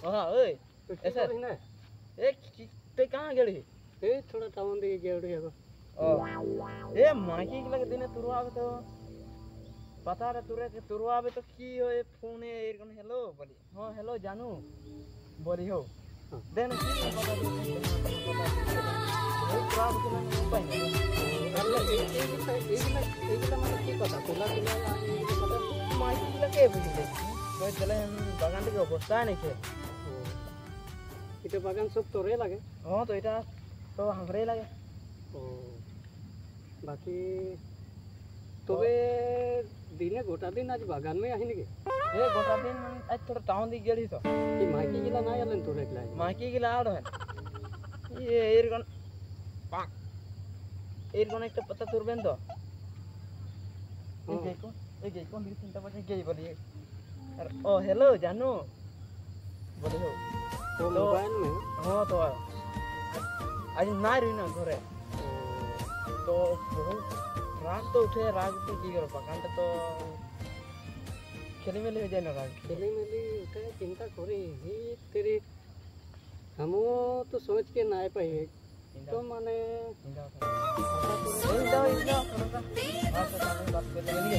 हाँ ओए तो ऐसा ऐसा ना एक ते कहाँ गड़ी ए थोड़ा टाउन दिखे गया उड़े को ओ ए माकी के लगे दिने तुरवा आवे तो पता रे तुरे के तुरवा आवे तो की हो ए फोन ए एरकन हेलो बोली हां हेलो जानू बोली हो देन की पता दे पता तुरवा के ना पाई अल्लाह एक মানে কি কথা তোলা তোলা কথা माकी के लगे बुझले कोई चले বাগান থেকে অবস্থা নাকি এটা বাগান সব তোরে লাগে हां तो এটা তো हमरे লাগে ও বাকি তবে দিনে গোটা দিন আজ বাগান में আহিনি के ए गोटा दिन आज थोड़ा टाउन दी गेड़ी तो কি মাইকি গিলা না আলেন তোরে একলা माकी के लाड़ है ये एरकन पाक एरकन एक पता तुरबेन तो एक को मेरी चिंता पछे गई बोली और ओ हेलो जानू बोले हो तो मोबाइल में हां तो आज ना रही ना घरे तो बहुत राग तो उठे राग तो की करो पकान तो खेली मेली हो जाए ना राग खेली मेली उठे चिंता करी ही तेरी हम तो सोच के ना पाए तो माने इंदा थोड़ा सा बात कर लेंगे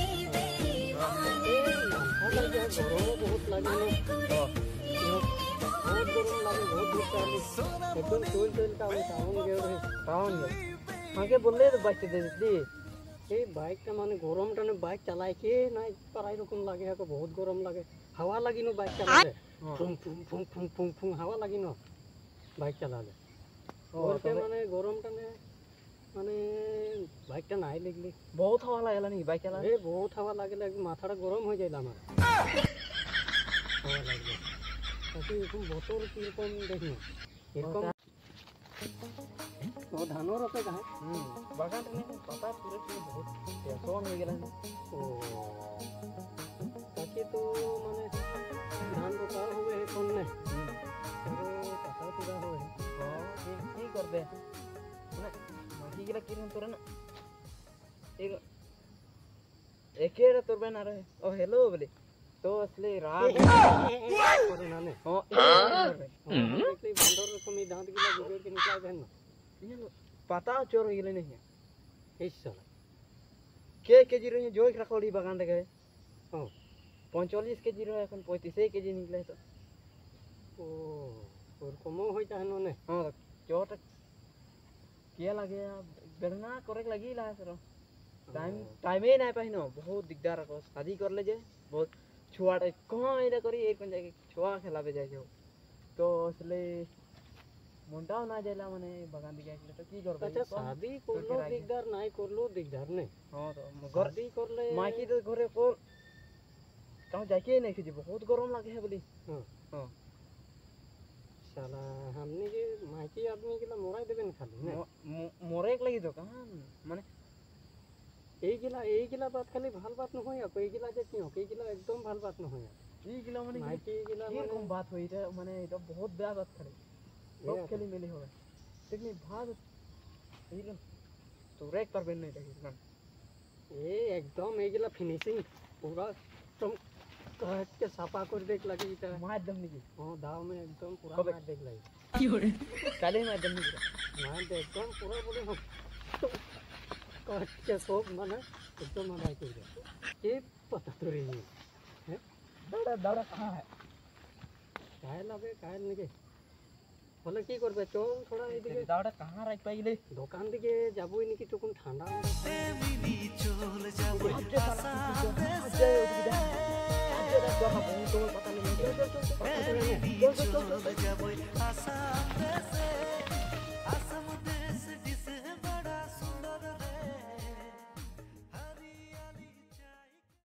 गरम बहुत लगे बहुत गरम लगे बहुत धूप चली एकदम चोल का टाउन गए आगे बोले तो बाइक दे दी এই বাইকটা মানে গরমটা বাইক চালাই কে নাই পারাই রকম লাগে এখন বহুত গরম লাগে হাওয়া লাগিনো বাইক চালালে ফুং ফুং ফুং ফুং ফুং ফুং হাওয়া লাগিনো বাইক চালালে और के মানে গরমটা মানে বাইকটা নাই লাগলি बहुत हवा लागला नहीं बाइक चला ए बहुत हवा लागले একদম মাথাটা গরম হয়ে যাইলা আমার হাওয়া লাগলে তাকি এরকম বোতল কি রকম দেখি এরকম तो धानो रोपे कहाँ बागान में पता पूरे की बहुत पैसा मिल गया ओ ताकि तो माने धान रोपा हुए है कौन ने अरे पता पूरा हुए हां ठीक कर दे ना माकी गिला किरन तोरे ना एक एकेरा तोर बना रहे ओ हेलो बोले तो असली राग करे ना ने हां देखले बंदर को मी दांत गिला बिगड़ के निकला देन ये पता चोर गिले नहीं है इस साला के जी रही जो एक रखोड़ी बागान गए हां 45 के जी रहे এখন 35 के जी निकले तो ओ और कमो होई जानो ने हां चोट किया लगे बेड़ना करे लगी ला सर टाइम ही ना पाइनो बहुत दिगदार को शादी कर ले जे बहुत छुआड़े कहां एला करी एक जाके छुआ खेलाबे जाय जो तो असले मुंडा ना जाला माने बागान दिखे तो की करबे अच्छा शादी करलो दिगदार নাই করলো दिगदार ने हां तो शादी करले माकी तो घरे को कहां जाके नहीं खिजे बहुत गरम लगे है बोली हां हां साला हमने के माकी आदमी के मोराई देबेन खाली ने मोरे एक लगी तो कहां माने এই গিলা বাত খালি ভাল বাত নহয় কই গিলা যে কি কই গিলা একদম ভাল বাত নহয় এই গিলা মানে মাইকি গিলা মানে কোন বাত হই এটা মানে এটা বহুত বেয়া বাত খালি सब खेली मेली होगा लेकिन भाग एकदम तो रैक पर बनने चाहिए एकदम ए एकदम ए गला फिनिशिंग पूरा तुम कट के साफा कर देख लगी इता मार दम नहीं हां दाव में एकदम पूरा मार देख लगी की हो रे काले मार दम नहीं मार दे एकदम पूरा बोले हम कट के सब माने एकदम मार के ये पता तो रही है दाड़ा कहां है काहे लगे काहे नहीं বলে কি করবে চল থোড়া এদিকে দাওটা কাহা রাখ পাইলে দোকান দিকে যাবই নাকি তখন ঠান্ডা